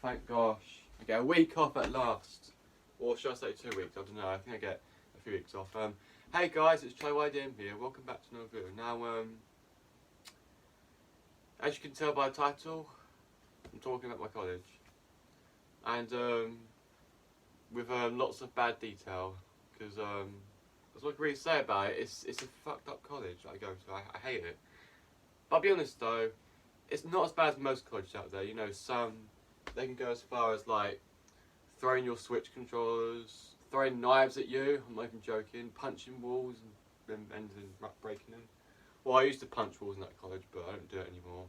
thank gosh. I get a week off at last. Or should I say 2 weeks? I don't know. I think I get a few weeks off. Hey guys, it's YDM here. Welcome back to another video. Now, as you can tell by the title, I'm talking about my college. And with lots of bad detail. Because that's what I can really say about it. It's a fucked up college that I go to. I hate it. But I'll be honest though, it's not as bad as most colleges out there. You know, some, they can go as far as like throwing your Switch controllers, throwing knives at you, I'm not even joking, punching walls and breaking them. Well, I used to punch walls in that college, but I don't do it anymore.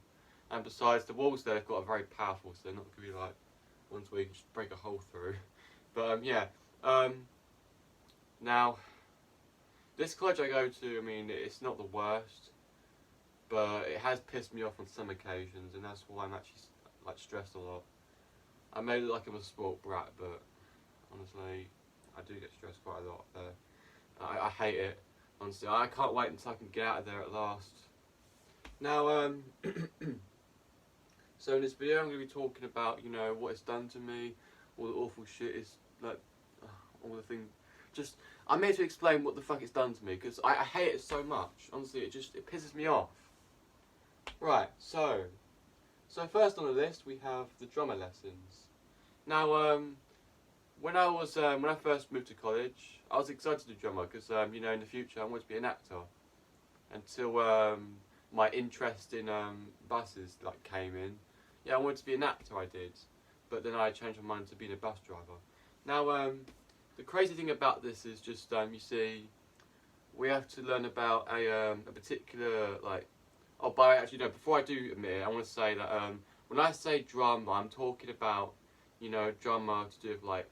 And besides, the walls there have got a very powerful, so they're not going to be like ones where you can just break a hole through. But yeah, now, this college I go to, I mean, it's not the worst, but it has pissed me off on some occasions, and that's why I'm actually like stressed a lot. I may look like I'm a sport brat, but honestly, I do get stressed quite a lot there. I hate it, honestly. I can't wait until I can get out of there at last. Now, so in this video I'm going to be talking about, you know, what it's done to me, all the awful shit is, like, all the things. Just, I'm here to explain what the fuck it's done to me, because I hate it so much. Honestly, it pisses me off. Right, so first on the list we have the drummer lessons. Now, when I first moved to college, I was excited to do drummer because you know, in the future I wanted to be an actor. Until my interest in buses like came in. Yeah, I wanted to be an actor, I did, but then I changed my mind to being a bus driver. Now, the crazy thing about this is just you see, we have to learn about a particular like. Oh, but actually no. Before I do admit it, I want to say that when I say drama, I'm talking about, you know, drama to do with like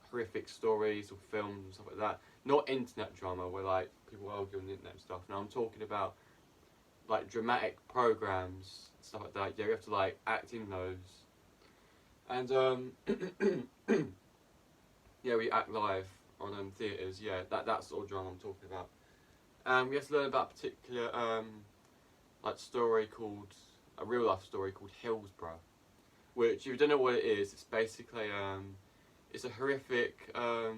horrific stories or films and stuff like that. Not internet drama where like people argue on the internet and stuff. No, I'm talking about like dramatic programs, stuff like that. Yeah, we have to like act in those. And yeah, we act live on theatres. Yeah, that's sort of drama I'm talking about. We have to learn about a particular like story called, a real life story called Hillsborough, which if you don't know what it is, it's basically it's a horrific I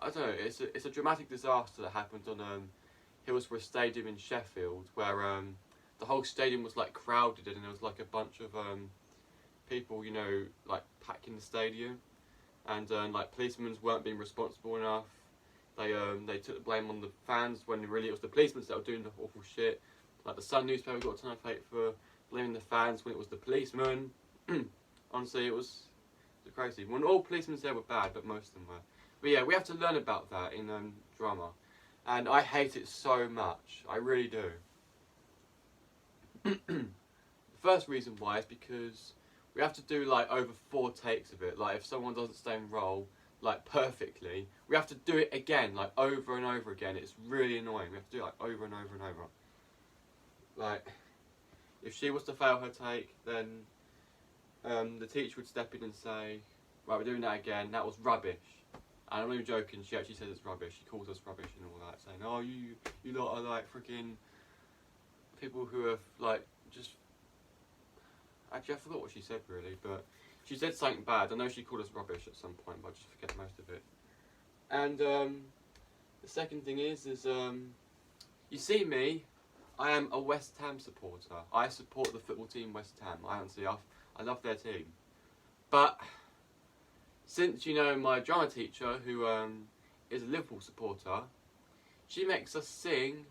don't know, it's a dramatic disaster that happened on Hillsborough Stadium in Sheffield, where the whole stadium was like crowded and there was like a bunch of people, you know, like packing the stadium, and like policemen weren't being responsible enough. They took the blame on the fans when really it was the policemen that were doing the awful shit. Like the Sun newspaper got a ton of hate for blaming the fans when it was the policemen. Honestly, it was crazy. When all policemen there were bad, but most of them were. But yeah, we have to learn about that in drama, and I hate it so much. I really do. The first reason why is because we have to do like over 4 takes of it. Like if someone doesn't stay in role like perfectly, we have to do it again, like over and over again. It's really annoying. We have to do it like over and over and over. Like, if she was to fail her take, then the teacher would step in and say, right, we're doing that again, that was rubbish. And I'm not even joking, she actually says it's rubbish, she calls us rubbish and all that, saying, oh, you lot are like freaking people who have like, just, actually I forgot what she said really, but she said something bad. I know she called us rubbish at some point, but I just forget most of it. And the second thing is you see me, I am a West Ham supporter. I support the football team West Ham. I love their team. But since, you know, my drama teacher, who is a Liverpool supporter, she makes us sing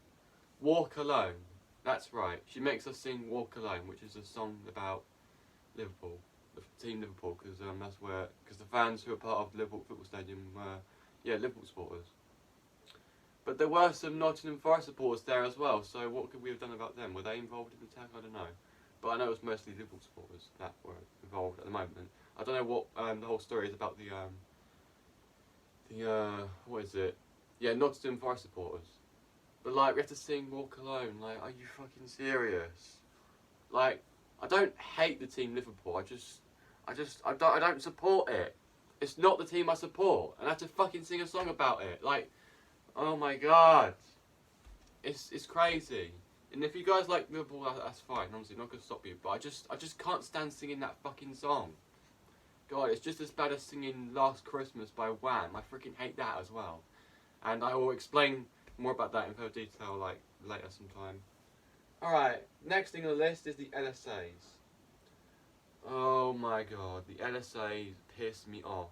Walk Alone. That's right. She makes us sing Walk Alone, which is a song about Liverpool, the team Liverpool, because the fans who are part of Liverpool Football Stadium were, yeah, Liverpool supporters. But there were some Nottingham Forest supporters there as well, so what could we have done about them? Were they involved in the attack? I don't know. But I know it was mostly Liverpool supporters that were involved at the moment. I don't know what the whole story is about what is it? Yeah, Nottingham Forest supporters. But like, we have to sing Walk Alone. Like, are you fucking serious? Like, I don't hate the team Liverpool. I don't support it. It's not the team I support, and I have to fucking sing a song about it. Like, oh my god, it's crazy. And if you guys like Liverpool, that's fine. Honestly, not gonna stop you. But I just can't stand singing that fucking song. God, it's just as bad as singing Last Christmas by Wham. I freaking hate that as well. And I will explain more about that in further detail like later sometime. Alright, next thing on the list is the LSAs. Oh my god, the LSAs piss me off.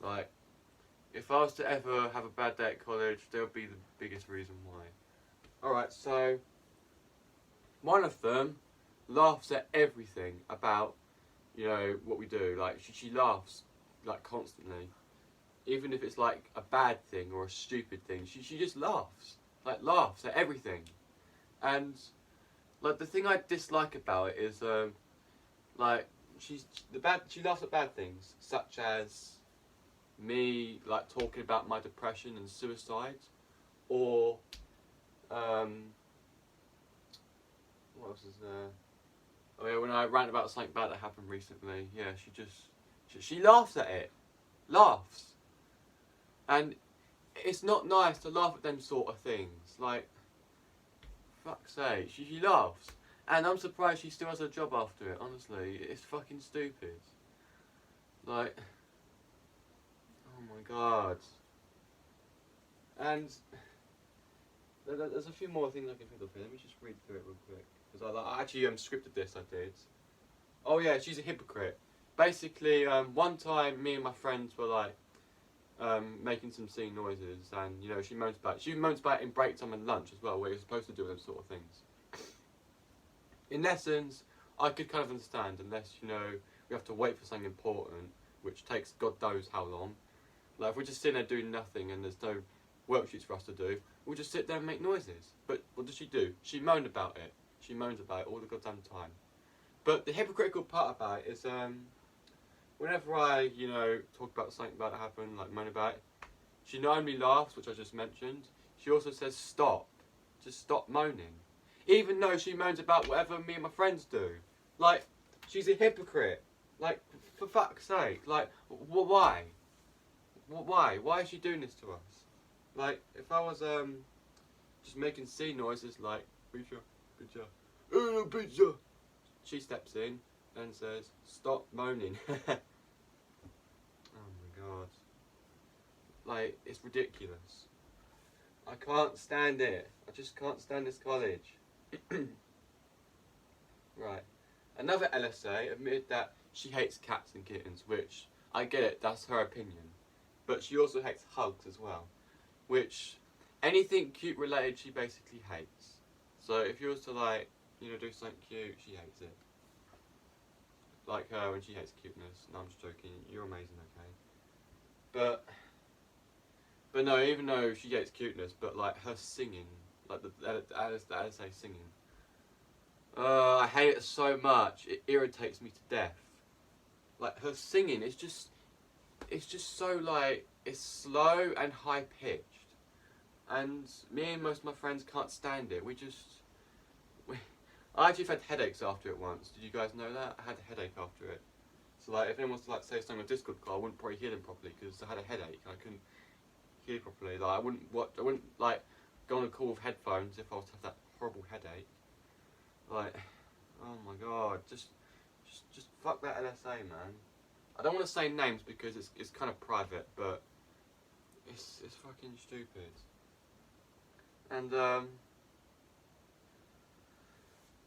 Like, if I was to ever have a bad day at college, they would be the biggest reason why. Alright, so one of them laughs at everything about, you know, what we do. Like, she laughs, like, constantly. Even if it's, like, a bad thing or a stupid thing, she just laughs. Like, laughs at everything. And, like, the thing I dislike about it is, like, she laughs at bad things, such as me, like, talking about my depression and suicide, or, what else is there? Oh yeah, when I rant about something bad that happened recently, yeah, she laughs at it. Laughs. And it's not nice to laugh at them sort of things. Like, fuck's sake, she laughs. And I'm surprised she still has a job after it, honestly. It's fucking stupid. Like, oh my god. And there's a few more things I can think of here. Let me just read through it real quick. Because I actually scripted this, I did. Oh yeah, she's a hypocrite. Basically, one time me and my friends were like, making some singing noises, and you know, she moans about it in break time and lunch as well, where you're supposed to do those sort of things. In lessons, I could kind of understand, unless, you know, we have to wait for something important, which takes God knows how long. Like, if we're just sitting there doing nothing and there's no worksheets for us to do, we'll just sit there and make noises. But what does she do? She moaned about it. She moans about it all the goddamn time. But the hypocritical part about it is, whenever I, you know, talk about something bad that happened, like moan about it, she not only laughs, which I just mentioned, she also says stop. Just stop moaning. Even though she moans about whatever me and my friends do. Like, she's a hypocrite. Like, for fuck's sake. Like, why? Why? Why is she doing this to us? Like, if I was, just making C noises like, pizza, pizza, pizza, she steps in and says, stop moaning. Oh my god. Like, it's ridiculous. I can't stand it. I just can't stand this college. Right. Another LSA admitted that she hates cats and kittens, which, I get it, that's her opinion. But she also hates hugs as well. Which, anything cute related she basically hates. So if you was to, like, you know, do something cute, she hates it. Like her when she hates cuteness. No, I'm just joking. You're amazing, okay? But no, even though she hates cuteness, but like her singing, like the LSA singing, I hate it so much. It irritates me to death. Like her singing, it's just so like, it's slow and high pitched, and me and most of my friends can't stand it. I actually had headaches after it once. Did you guys know that? I had a headache after it. So like, if anyone was to like say something on Discord call, I wouldn't probably hear them properly because I had a headache. I couldn't hear properly. Like I wouldn't like go on a call with headphones if I was to have that horrible headache. Like, oh my god, just fuck that LSA, man. I don't want to say names because it's kind of private, but it's fucking stupid. And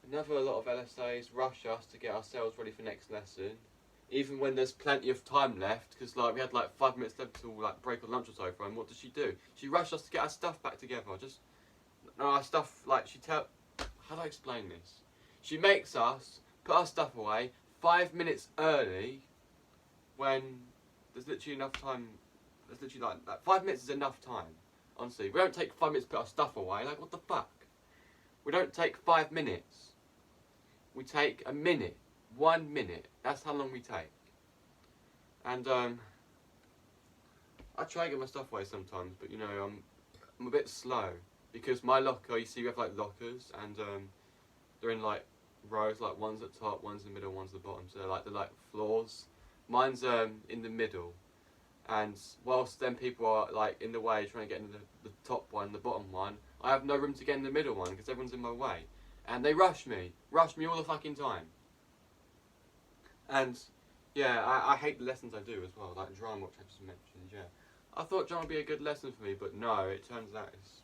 another lot of LSAs rush us to get ourselves ready for next lesson, even when there's plenty of time left, because like we had like 5 minutes left till like break or lunch or so. And what does she do? She rushed us to get our stuff back together. Our stuff, like how do I explain this? She makes us put our stuff away 5 minutes early, when there's literally enough time. There's literally like 5 minutes is enough time. Honestly, we don't take 5 minutes to put our stuff away. Like, what the fuck? We don't take 5 minutes. We take a minute. 1 minute. That's how long we take. And I try and get my stuff away sometimes, but you know, I'm a bit slow because my locker. You see, we have like lockers, and they're in like rows. Like one's at the top, one's in the middle, one's at the bottom. So they're like floors. Mine's in the middle. And whilst then people are like in the way trying to get into the top one, the bottom one, I have no room to get in the middle one because everyone's in my way. And they rush me all the fucking time. And Yeah, I hate the lessons I do as well, like drama, which I just mentioned, yeah. I thought drama would be a good lesson for me, but no, it turns out it's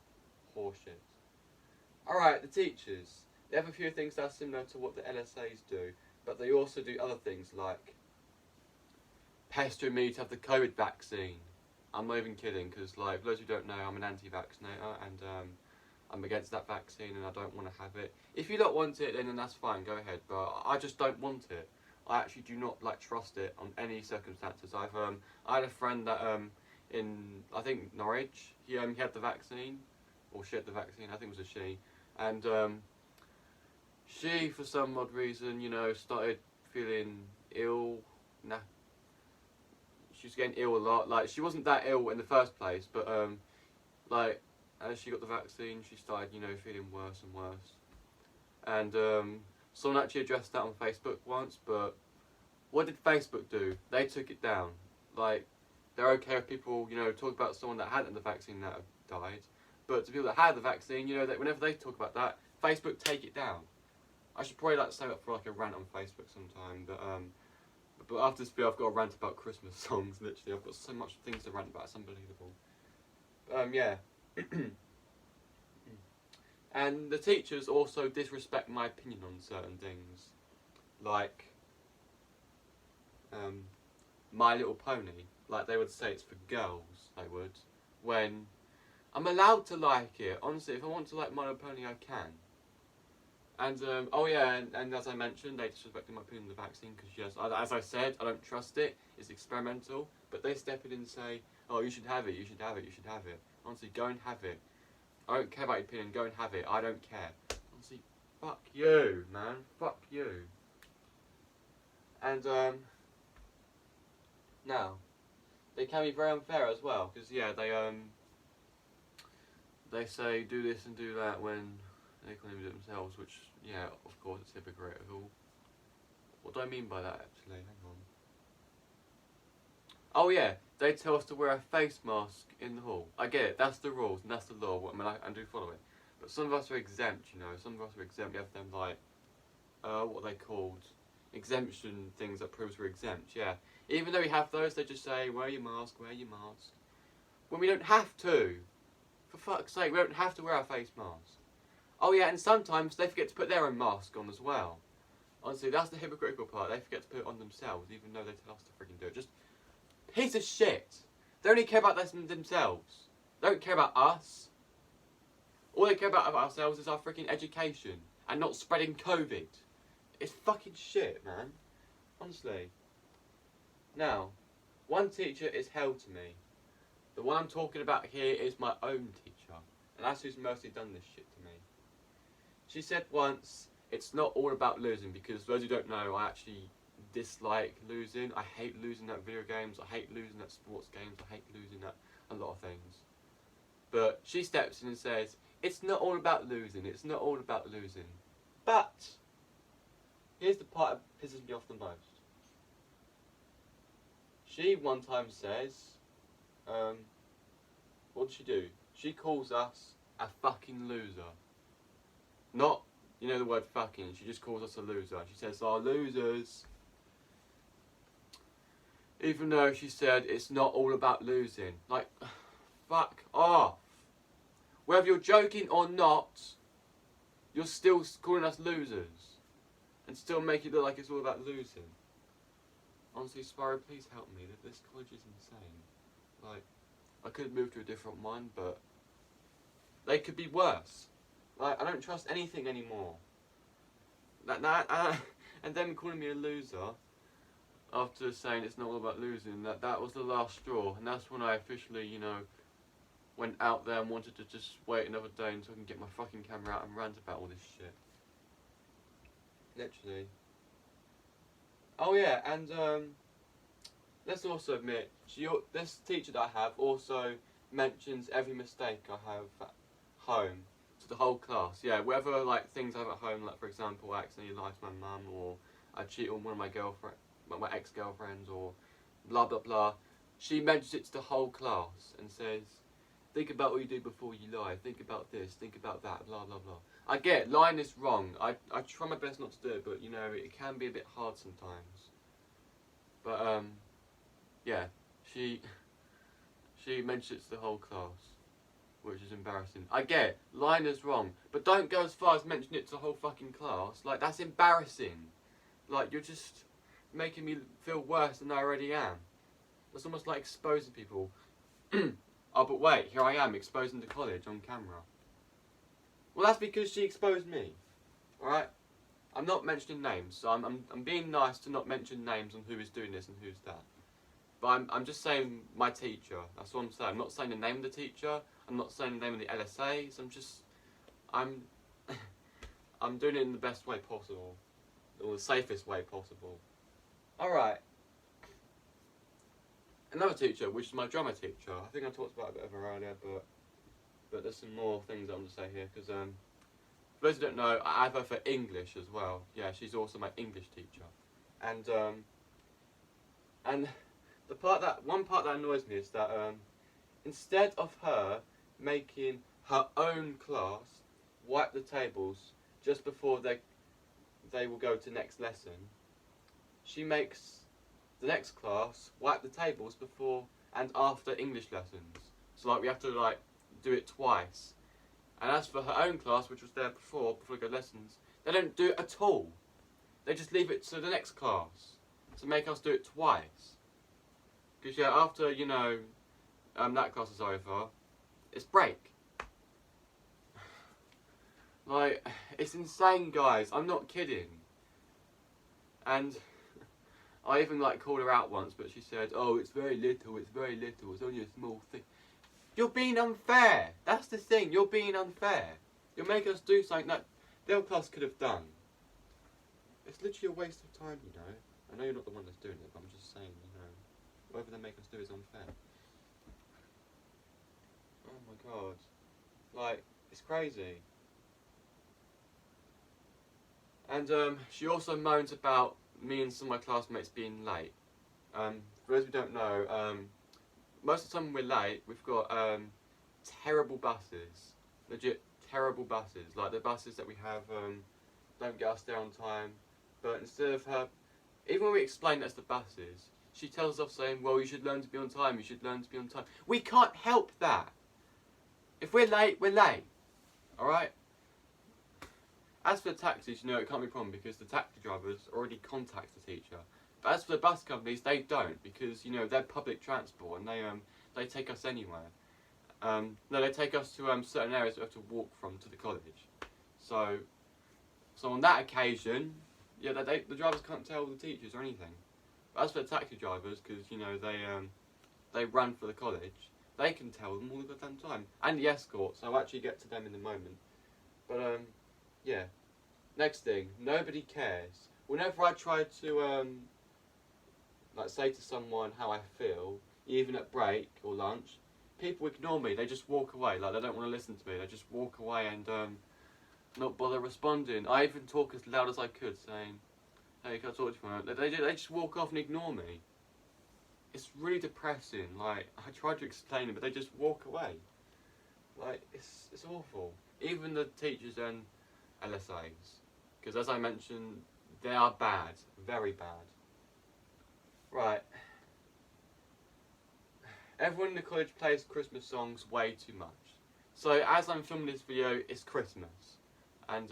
horseshit. Alright, the teachers. They have a few things that are similar to what the LSAs do, but they also do other things like pestering me to have the COVID vaccine. I'm not even kidding, because like, for those who don't know, I'm an anti-vaccinator, and I'm against that vaccine and I don't want to have it. If you don't want it, then that's fine, go ahead, but I just don't want it. I actually do not like trust it on any circumstances. I had a friend that in I think Norwich, he had the vaccine, or she had the vaccine. I think it was a she, and she for some odd reason, started feeling ill. Nah, she was getting ill a lot. Like she wasn't that ill in the first place, but like as she got the vaccine, she started feeling worse and worse, and someone actually addressed that on Facebook once, but what did Facebook do? They took it down. Like, they're okay with people, talk about someone that hadn't the vaccine that had died, but to people that had the vaccine, that whenever they talk about that, Facebook take it down. I should probably save up for like a rant on Facebook sometime, but after this video I've got a rant about Christmas songs, literally. I've got so much things to rant about, it's unbelievable. Yeah. And the teachers also disrespect my opinion on certain things, like My Little Pony. Like they would say it's for girls, they would, when I'm allowed to like it. Honestly, if I want to like My Little Pony, I can. And oh yeah, and as I mentioned, they disrespected my opinion on the vaccine because yes, as I said, I don't trust it. It's experimental, but they step in and say, "Oh, you should have it. You should have it. You should have it." Honestly, go and have it. I don't care about your opinion. Go and have it. I don't care. Honestly, fuck you, man. Fuck you. And now they can be very unfair as well because yeah, they say do this and do that when they can't even do it themselves, which yeah, of course it's hypocritical. What do I mean by that actually? Hang on. Oh yeah, they tell us to wear a face mask in the hall. I get it, that's the rules and that's the law, I mean I do follow it. But some of us are exempt, some of us are exempt. You have them like, what are they called? Exemption things that proves we're exempt, yeah. Even though we have those, they just say, wear your mask, when we don't have to. For fuck's sake, we don't have to wear our face mask. Oh yeah, and sometimes they forget to put their own mask on as well. Honestly, that's the hypocritical part. They forget to put it on themselves, even though they tell us to freaking do it. Just piece of shit. They only care about themselves. They don't care about us. All they care about ourselves is our freaking education and not spreading COVID. It's fucking shit, man. Honestly. Now, one teacher is hell to me. The one I'm talking about here is my own teacher. And that's who's mostly done this shit to me. She said once, it's not all about losing, because those who don't know, I actually dislike losing. I hate losing at video games, I hate losing at sports games, I hate losing at a lot of things. But she steps in and says, it's not all about losing, it's not all about losing. But, here's the part that pisses me off the most. She one time says, what does she do? She calls us a fucking loser. Not, the word fucking, she just calls us a loser. She says, oh, losers. Even though she said it's not all about losing. Like, fuck off. Whether you're joking or not, you're still calling us losers. And still make it look like it's all about losing. Honestly, Sparrow, please help me. This college is insane. Like, I could have moved to a different one, but they could be worse. Like, I don't trust anything anymore. And them calling me a loser after saying it's not all about losing, that was the last straw. And that's when I officially, went out there and wanted to just wait another day until I can get my fucking camera out and rant about all this shit. Literally. Oh yeah, and let's also admit, this teacher that I have also mentions every mistake I have at home to the whole class. Yeah, whether like things I have at home, like for example, I accidentally lied to my mum, or I cheat on one of my ex-girlfriends, or blah blah blah. She mentions it to the whole class and says, think about what you do before you lie, think about this, think about that, blah blah blah. I get it, lying is wrong. I try my best not to do it, but it can be a bit hard sometimes. But yeah, she mentioned it to the whole class, which is embarrassing. I get it, Lina's wrong, but don't go as far as mentioning it to the whole fucking class. Like, that's embarrassing. Like, you're just making me feel worse than I already am. That's almost like exposing people. Oh, but wait, here I am exposing the college on camera. Well, that's because she exposed me. Alright? I'm not mentioning names, so I'm being nice to not mention names on who is doing this and who's that. But I'm just saying my teacher. That's what I'm saying. I'm not saying the name of the teacher. I'm not saying the name of the LSAs. I'm I'm doing it in the best way possible, or the safest way possible. Alright. Another teacher, which is my drama teacher. I think I talked about it a bit of her earlier, but there's some more things I'm going to say here, because for those who don't know, I have her for English as well. Yeah, she's also my English teacher. And one part that annoys me is that instead of her making her own class wipe the tables just before they will go to next lesson, she makes the next class wipe the tables before and after English lessons. So like we have to like do it twice. And as for her own class, which was there before we go lessons, they don't do it at all. They just leave it to the next class to make us do it twice. Because yeah, after that class is over, it's break. Like, it's insane, guys. I'm not kidding. And I even like called her out once, but she said, "Oh, it's very little. It's only a small thing." You're being unfair. That's the thing. You're being unfair. You're making us do something that the other class could have done. It's literally a waste of time, you know. I know you're not the one that's doing it, but I'm just saying, whatever they make us do is unfair. Oh my god. Like, it's crazy. And she also moans about me and some of my classmates being late. For those who don't know, most of the time when we're late, we've got terrible buses. Legit terrible buses. Like the buses that we have don't get us there on time. But instead of her, even when we explain that's the buses, she tells us saying, "Well, you should learn to be on time, you should learn to be on time." We can't help that. If we're late, we're late. Alright? As for the taxis, it can't be a problem because the taxi drivers already contact the teacher. But as for the bus companies, they don't because, they're public transport and they take us anywhere. No, they take us to certain areas we have to walk from to the college. So on that occasion, yeah, the drivers can't tell the teachers or anything. But as for the taxi drivers, because, they run for the college, they can tell them all the goddamn time. And the escorts, I'll actually get to them in a moment. But, yeah. Next thing, nobody cares. Whenever I try to, say to someone how I feel, even at break or lunch, people ignore me. They just walk away. Like, they don't want to listen to me. They just walk away and, not bother responding. I even talk as loud as I could, saying, "Hey, can I talk to you for a moment?" They just walk off and ignore me. It's really depressing. Like, I try to explain it, but they just walk away. Like, it's awful. Even the teachers and LSAs. Because as I mentioned, they are bad. Very bad. Right. Everyone in the college plays Christmas songs way too much. So as I'm filming this video, it's Christmas. And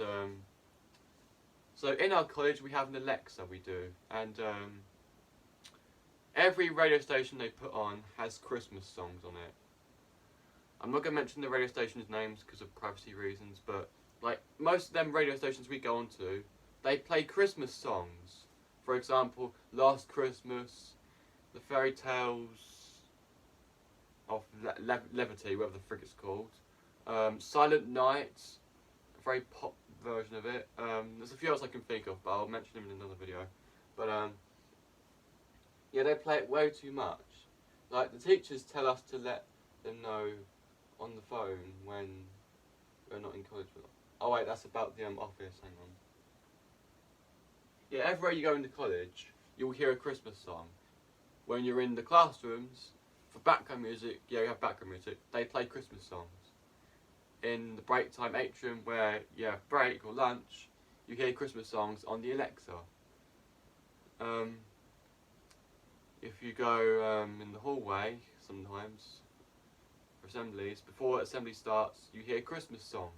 so in our college we have an Alexa, we do. And every radio station they put on has Christmas songs on it. I'm not going to mention the radio stations' names because of privacy reasons, but like most of them radio stations we go on to, they play Christmas songs. For example, Last Christmas, the fairy tales of Levity, whatever the frick it's called, Silent Night, a very pop version of it. There's a few else I can think of, but I'll mention them in another video. But yeah, they play it way too much. Like, the teachers tell us to let them know on the phone when we're not in college. Oh wait, that's about the office, hang on. Yeah, everywhere you go into college, you'll hear a Christmas song. When you're in the classrooms, for background music, yeah, you have background music, they play Christmas songs. In the break time atrium where you have break or lunch, you hear Christmas songs on the Alexa. if you go in the hallway sometimes for assemblies, before assembly starts, you hear Christmas songs.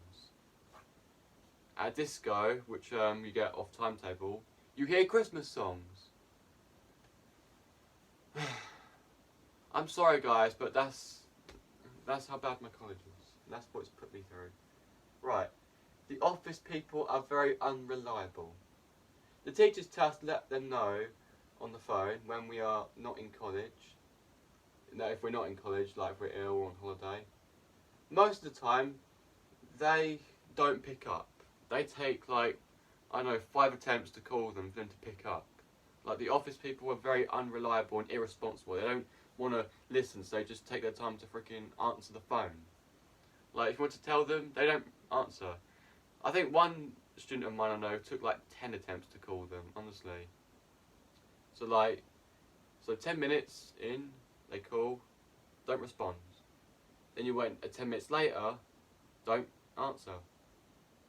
At a disco, which you get off timetable, you hear Christmas songs. I'm sorry guys, but that's how bad my college is. That's what it's put me through. Right, the office people are very unreliable. The teachers tell us to let them know on the phone when we are not in college. No, if we're not in college, like if we're ill or on holiday. Most of the time, they don't pick up. They take like, I don't know, 5 attempts to call them for them to pick up. Like the office people are very unreliable and irresponsible. They don't want to listen, so they just take their time to freaking answer the phone. Like if you want to tell them, they don't answer. I think one student of mine I know took like 10 attempts to call them, honestly. So 10 minutes in, they call, don't respond. Then you wait 10 minutes later, don't answer.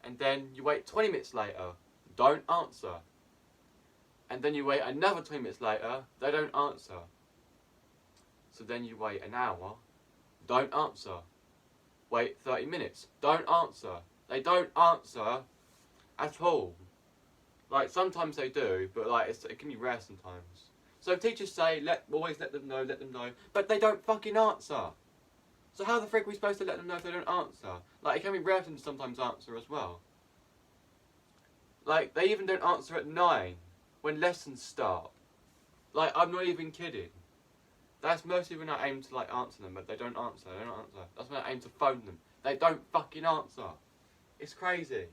And then you wait 20 minutes later, don't answer. And then you wait another 20 minutes later, they don't answer. So then you wait an hour, don't answer. Wait 30 minutes, don't answer. They don't answer at all. Like sometimes they do, but like it can be rare sometimes. So teachers say, always let them know, but they don't fucking answer. So how the frick are we supposed to let them know if they don't answer? Like it can be rare for them to sometimes answer as well. Like they even don't answer at 9 when lessons start. Like I'm not even kidding. That's mostly when I aim to like answer them, but they don't answer. That's when I aim to phone them. They don't fucking answer. It's crazy.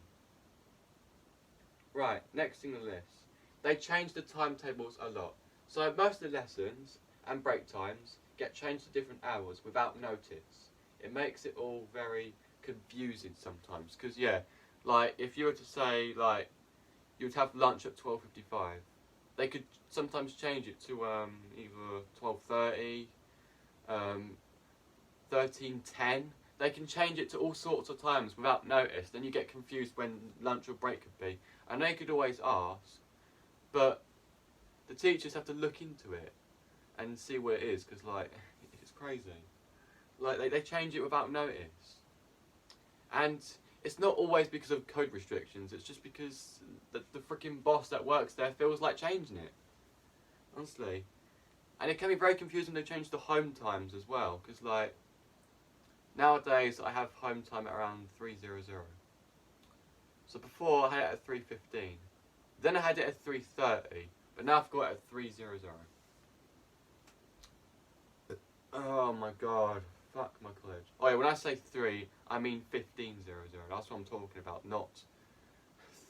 Right, next thing on the list. They change the timetables a lot. So most of the lessons and break times get changed to different hours without notice. It makes it all very confusing sometimes. Because yeah, like if you were to say like you would have lunch at 12:55, they could sometimes change it to either 12:30, 13:10. They can change it to all sorts of times without notice. Then you get confused when lunch or break could be. And they could always ask, but the teachers have to look into it and see what it is, because like it's crazy. Like they change it without notice, and it's not always because of code restrictions. It's just because the freaking boss that works there feels like changing it. Honestly, and it can be very confusing. They change the home times as well, because like nowadays I have home time at around 3:00. So before I had it at 3:15, then I had it at 3:30, but now I've got it at 3:00. Oh my god, fuck my college. Oh yeah, when I say 3, I mean 15:00. That's what I'm talking about, not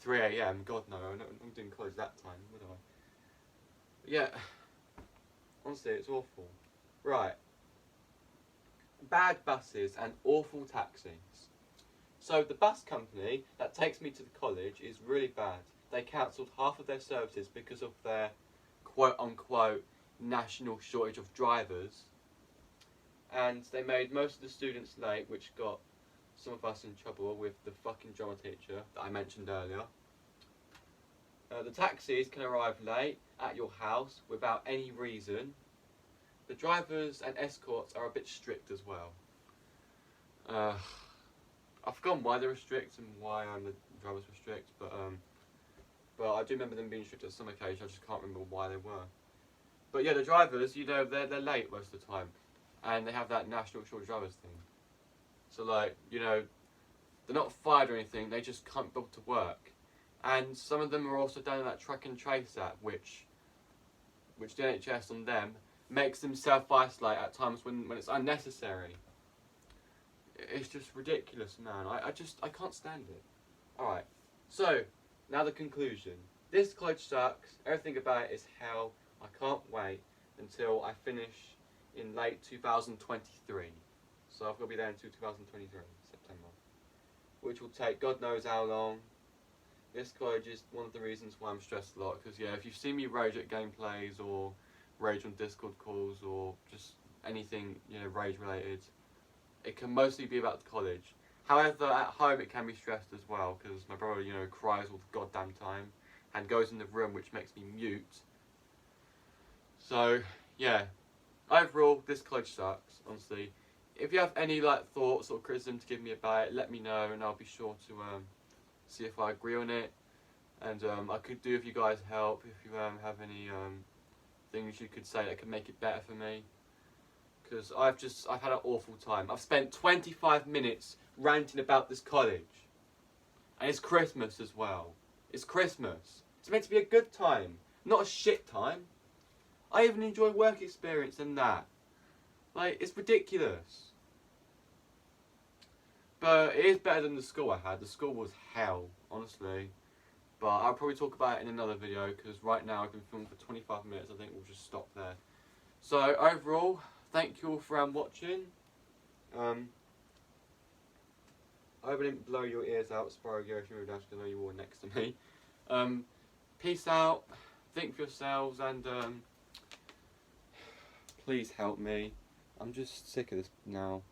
3 AM. God no, I'm doing college that time, would I? But yeah, honestly, it's awful. Right. Bad buses and awful taxis. So the bus company that takes me to the college is really bad. They cancelled half of their services because of their quote-unquote national shortage of drivers. And they made most of the students late, which got some of us in trouble with the fucking drama teacher that I mentioned earlier. The taxis can arrive late at your house without any reason. The drivers and escorts are a bit strict as well. I've forgotten why they were strict and why the drivers were strict, but I do remember them being strict at some occasions. I just can't remember why they were. But yeah, the drivers, you know, they're late most of the time, and they have that national short drivers thing. So like, you know, they're not fired or anything. They just can't be able to work, and some of them are also down in that track and trace app, which the NHS on them makes them self-isolate at times when it's unnecessary. It's just ridiculous, man. I can't stand it. Alright, so, now the conclusion. This college sucks. Everything about it is hell. I can't wait until I finish in late 2023. So I've got to be there until 2023, September. Which will take God knows how long. This college is one of the reasons why I'm stressed a lot. Because, yeah, if you've seen me rage at gameplays or rage on Discord calls or just anything, you know, rage related, it can mostly be about the college. However, at home it can be stressed as well, because my brother, you know, cries all the goddamn time and goes in the room, which makes me mute. So, yeah, overall, this college sucks, honestly. If you have any like thoughts or criticism to give me about it, let me know, and I'll be sure to see if I agree on it. And I could do if you guys help, if you have any things you could say that could make it better for me. Because I've had an awful time. I've spent 25 minutes ranting about this college. And it's Christmas as well. It's Christmas. It's meant to be a good time, not a shit time. I even enjoy work experience than that. Like, it's ridiculous. But it is better than the school I had. The school was hell, honestly. But I'll probably talk about it in another video, because right now I've been filming for 25 minutes. I think we'll just stop there. So overall, thank you all for watching. I hope I didn't blow your ears out, Sparrow, if you moved out, because I know you were next to me. Peace out, think for yourselves, and please help me. I'm just sick of this now.